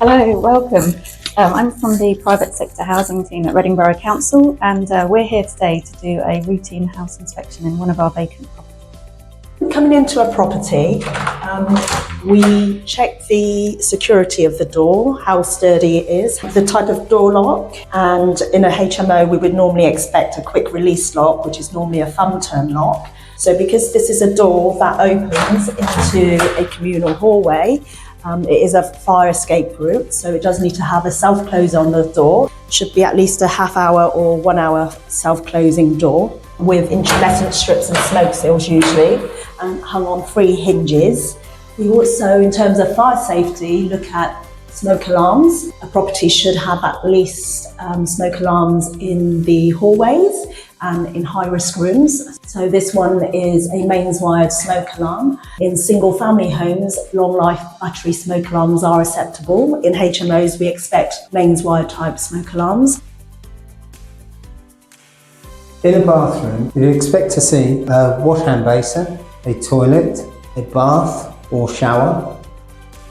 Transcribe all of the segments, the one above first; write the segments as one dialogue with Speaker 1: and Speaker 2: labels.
Speaker 1: Hello, welcome. I'm from the private sector housing team at Reading Borough Council, and we're here today to do a routine house inspection in one of our vacant properties.
Speaker 2: Coming into a property, we check the security of the door, how sturdy it is, the type of door lock, and in a HMO we would normally expect a quick release lock, which is normally a thumb turn lock. So because this is a door that opens into a communal hallway, it is a fire escape route, so it does need to have a self-close on the door. It should be at least a half hour or 1 hour self-closing door with insulation strips and smoke seals usually, and hung on 3 hinges. We also, in terms of fire safety, look at smoke alarms. A property should have at least smoke alarms in the hallways and in high-risk rooms. So this one is a mains wired smoke alarm. In single family homes, long life battery smoke alarms are acceptable. In HMOs, we expect mains wired type smoke alarms.
Speaker 3: In a bathroom, you expect to see a wash hand basin, a toilet, a bath or shower.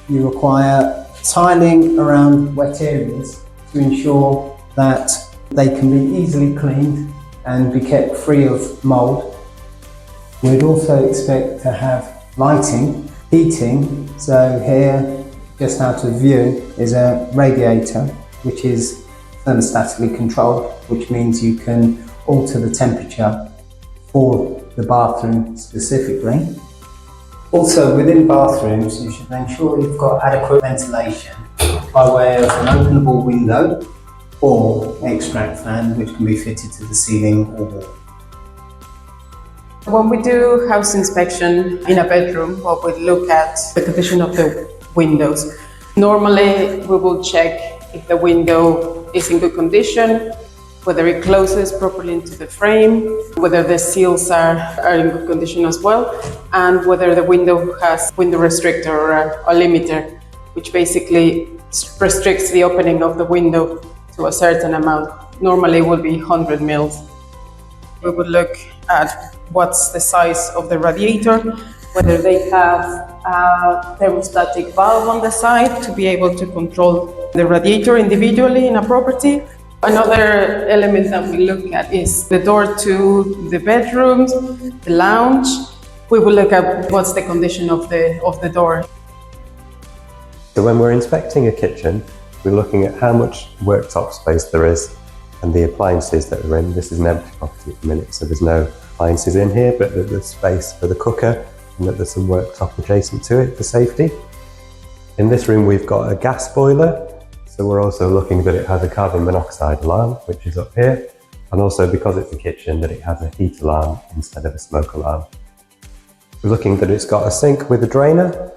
Speaker 3: You require tiling around wet areas to ensure that they can be easily cleaned and be kept free of mould. We'd also expect to have lighting, heating. So here, just out of view, is a radiator which is thermostatically controlled, which means you can alter the temperature for the bathroom specifically. Also, within bathrooms, you should ensure you've got adequate ventilation by way of an openable window or extract fan, which can be fitted to the ceiling or wall.
Speaker 4: When we do house inspection in a bedroom, well, we look at the condition of the windows. Normally, we will check if the window is in good condition, whether it closes properly into the frame, whether the seals are in good condition as well, and whether the window has window restrictor or a limiter, which basically restricts the opening of the window to a certain amount. Normally it will be 100 mils. We would look at what's the size of the radiator, whether they have a thermostatic valve on the side to be able to control the radiator individually in a property. Another element that we look at is the door to the bedrooms, the lounge. We will look at what's the condition of the door.
Speaker 5: So when we're inspecting a kitchen, we're looking at how much worktop space there is and the appliances that are in. This is an empty property at the minute, so there's no appliances in here, but there's space for the cooker and that there's some worktop adjacent to it for safety. In this room, we've got a gas boiler. So we're also looking that it has a carbon monoxide alarm, which is up here, and also because it's a kitchen, that it has a heat alarm instead of a smoke alarm. We're looking that it's got a sink with a drainer,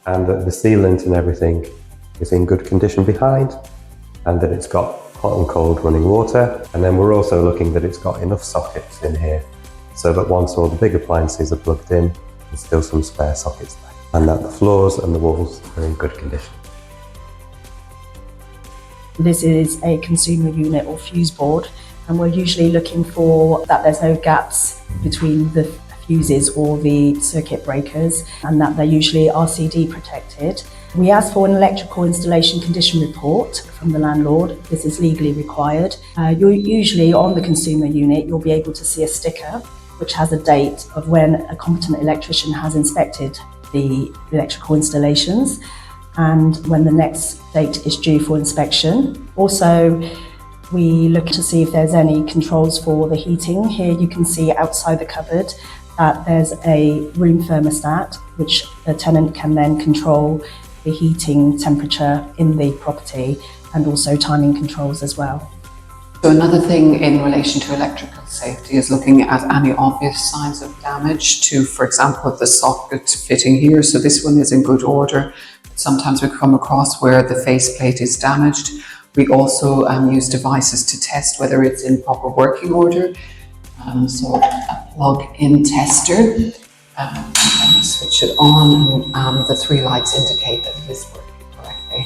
Speaker 5: and that the sealant and everything is in good condition behind, and that it's got hot and cold running water. And then we're also looking that it's got enough sockets in here, so that once all the big appliances are plugged in, there's still some spare sockets there, and that the floors and the walls are in good condition.
Speaker 2: This is a consumer unit or fuse board, and we're usually looking for that there's no gaps between the fuses or the circuit breakers, and that they're usually RCD protected. We ask for an electrical installation condition report from the landlord. This is legally required. You're usually on the consumer unit, you'll be able to see a sticker which has a date of when a competent electrician has inspected the electrical installations and when the next date is due for inspection. Also, we look to see if there's any controls for the heating. Here you can see outside the cupboard that there's a room thermostat, which the tenant can then control the heating temperature in the property, and also timing controls as well.
Speaker 6: So another thing in relation to electrical safety is looking at any obvious signs of damage to, for example, the socket fitting here. So this one is in good order. Sometimes we come across where the faceplate is damaged. We also use devices to test whether it's in proper working order. So a plug-in tester, and switch it on, and the 3 lights indicate that it is working correctly.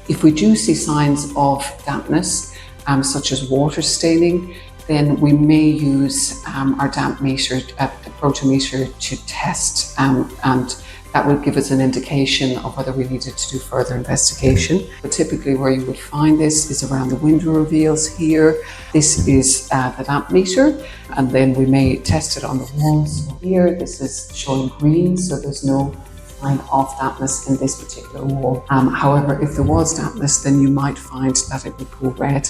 Speaker 6: If we do see signs of dampness, such as water staining, then we may use our damp meter, the protometer, to test, and that would give us an indication of whether we needed to do further investigation. But typically where you would find this is around the window reveals here. This is the damp meter, and then we may test it on the walls here. This is showing green, so there's no sign of dampness in this particular wall. However, if there was dampness, then you might find that it would go red.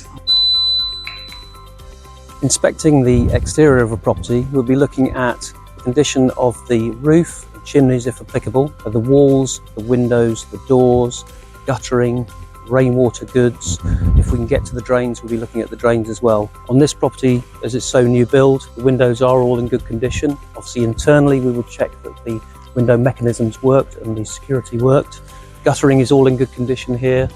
Speaker 7: Inspecting the exterior of a property, we'll be looking at the condition of the roof, chimneys if applicable, the walls, the windows, the doors, guttering, rainwater goods. If we can get to the drains, we'll be looking at the drains as well. On this property, as it's so new build, the windows are all in good condition. Obviously internally we would check that the window mechanisms worked and the security worked. Guttering is all in good condition here.